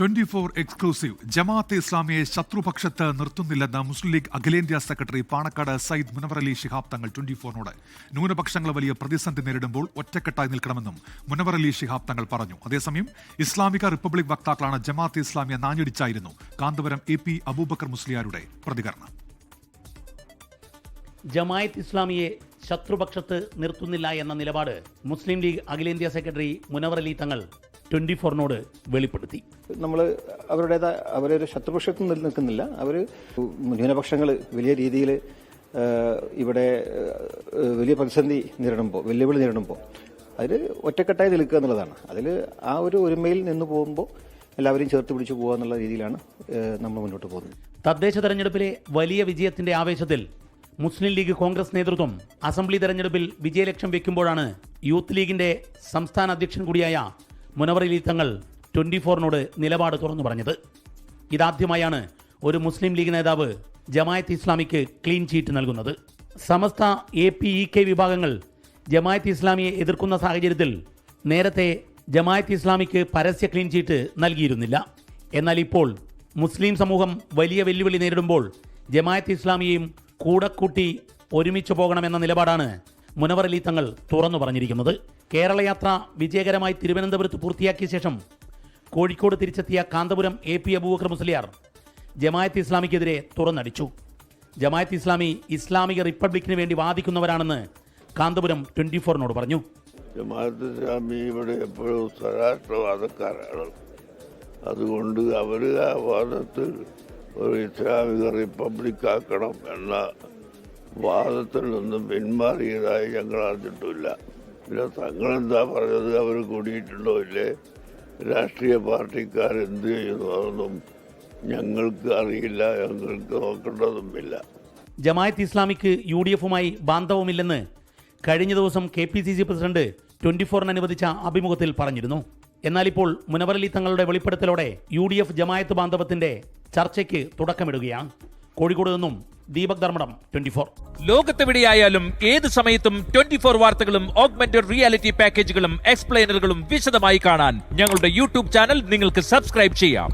24 exclusive. Jamaat-e ഇസ്ലാമിയെ ശത്രുപക്ഷത്ത് നിർത്തുന്നില്ലെന്ന് മുസ്ലിം league അഖിലേന്ത്യാ secretary Panakkad Sayyid Munavar Ali Shihab Thangal 24നോട്. ന്യൂനപക്ഷങ്ങൾ വലിയ പ്രതിസന്ധി നേരിടുമ്പോൾ ഒറ്റക്കെട്ടായി നിൽക്കണമെന്നും മുനവർ അലി ശിഹാബ് തങ്ങൾ പറഞ്ഞു. അതേസമയം ഇസ്ലാമിക റിപ്പബ്ലിക് വക്താക്കളാണ് ജമാഅത്തെ ഇസ്ലാമിയെ നാഞ്ഞടിച്ചായിരുന്നു കാന്തപുരം AP അബൂബക്കർ മുസ്ലിയാരുടെ പ്രതികരണം. ജമാഅത്ത് ഇസ്ലാമിയെ ശത്രുപക്ഷത്ത് നിർത്തുന്നില്ല എന്ന നിലപാട് മുസ്ലിം ലീഗ് അഖിലേന്ത്യാ സെക്രട്ടറി മുനവർ അലി തങ്ങൾ 24നോട് വെളിപ്പെടുത്തി. നമ്മൾ അവരൊരു ശത്രുപക്ഷത്തും നിൽക്കുന്നില്ല. അവർ ന്യൂനപക്ഷങ്ങൾ വലിയ രീതിയിൽ ഇവിടെ വലിയ പ്രതിസന്ധി നേരിടുമ്പോൾ, വെല്ലുവിളി നേരിടുമ്പോൾ അതിൽ ഒറ്റക്കെട്ടായി നിൽക്കുക എന്നുള്ളതാണ്. അതിൽ ആ ഒരു ഒരുമയിൽ നിന്ന് പോകുമ്പോൾ എല്ലാവരെയും ചേർത്ത് പിടിച്ചു പോകുക എന്നുള്ള രീതിയിലാണ് നമ്മൾ മുന്നോട്ട് പോകുന്നത്. തദ്ദേശ തെരഞ്ഞെടുപ്പിലെ വലിയ വിജയത്തിന്റെ ആവേശത്തിൽ മുസ്ലിം ലീഗ് കോൺഗ്രസ് നേതൃത്വം അസംബ്ലി തെരഞ്ഞെടുപ്പിൽ വിജയലക്ഷ്യം വെക്കുമ്പോഴാണ് യൂത്ത് ലീഗിന്റെ സംസ്ഥാന അധ്യക്ഷൻ കൂടിയായ മുനവർ അലി തങ്ങൾ 24നോട് നിലപാട് തുറന്നു പറഞ്ഞത്. ഇതാദ്യമായാണ് ഒരു മുസ്ലിം ലീഗ് നേതാവ് ജമാഅത്ത് ഇസ്ലാമിക്ക് ക്ലീൻ ചീറ്റ് നൽകുന്നത്. സമസ്ത APEK വിഭാഗങ്ങൾ ജമാഅത്ത് ഇസ്ലാമിയെ എതിർക്കുന്ന സാഹചര്യത്തിൽ നേരത്തെ ജമാഅത്ത് ഇസ്ലാമിക്ക് പരസ്യ ക്ലീൻ ചീറ്റ് നൽകിയിരുന്നില്ല. എന്നാൽ ഇപ്പോൾ മുസ്ലിം സമൂഹം വലിയ വെല്ലുവിളി നേരിടുമ്പോൾ ജമാഅത്ത് ഇസ്ലാമിയെയും കൂടെ കൂട്ടി ഒരുമിച്ച് പോകണമെന്ന നിലപാടാണ് മുനവർ അലി തങ്ങൾ തുറന്നു പറഞ്ഞിരിക്കുന്നത്. കേരളയാത്ര വിജയകരമായി തിരുവനന്തപുരത്ത് പൂർത്തിയാക്കിയ ശേഷം കോഴിക്കോട് തിരിച്ചെത്തിയ കാന്തപുരം AP അബൂബക്കർ മുസ്ലിയാർ ജമാഅത്ത് ഇസ്ലാമിക്കെതിരെ തുറന്നടിച്ചു. ജമാഅത്ത് ഇസ്ലാമി ഇസ്ലാമിക റിപ്പബ്ലിക്കിന് വേണ്ടി വാദിക്കുന്നവരാണെന്ന് കാന്തപുരം 24നോട് പറഞ്ഞു. ജമാഅത്ത് ഇസ്ലാമി ഇവിടെ എപ്പോഴും സ്വരാഷ്ട്രവാദക്കാരാണ്. അതുകൊണ്ട് അവർ ആ വാദത്തിൽ ഒരു ഇസ്ലാമിക റിപ്പബ്ലിക് ആക്കണം എന്ന വാദത്തിൽ നിന്നും പിന്മാറിയതായി ഞങ്ങൾ അറിഞ്ഞിട്ടില്ല. പിന്നെ തങ്ങളെന്താ പറഞ്ഞത്, അവർ കൂടിയിട്ടുണ്ടോ ഇല്ലേ, രാഷ്ട്രീയ പാർട്ടിക്കാർ എന്ത് ചെയ്യുന്നു, അതൊന്നും ഞങ്ങൾക്ക് അറിയില്ല, ഞങ്ങൾക്ക് നോക്കേണ്ടതുമില്ല. ജമാഅത്ത് ഇസ്ലാമിക്ക് UDFുമായി ബാന്ധവമില്ലെന്ന് കഴിഞ്ഞ ദിവസം KPCC പ്രസിഡന്റ് 24ന് അനുവദിച്ച അഭിമുഖത്തിൽ പറഞ്ഞിരുന്നു. എന്നാൽ ഇപ്പോൾ മുനവർ അലി തങ്ങളുടെ വെളിപ്പെടുത്തലോടെ UDF ജമാഅത്ത് ബാന്ധവത്തിന്റെ ചർച്ചയ്ക്ക് തുടക്കമിടുകയാണ്. കോഴിക്കോട് നിന്നും ദീപക് ധർമ്മടം, 24. ലോകത്തെവിടെയായാലും ഏത് സമയത്തും 24 വാർത്തകളും ഓഗ്മെന്റഡ് റിയാലിറ്റി പാക്കേജുകളും എക്സ്പ്ലെയിനറുകളും വിശദമായി കാണാൻ ഞങ്ങളുടെ YouTube ചാനൽ നിങ്ങൾക്ക് സബ്സ്ക്രൈബ് ചെയ്യാം.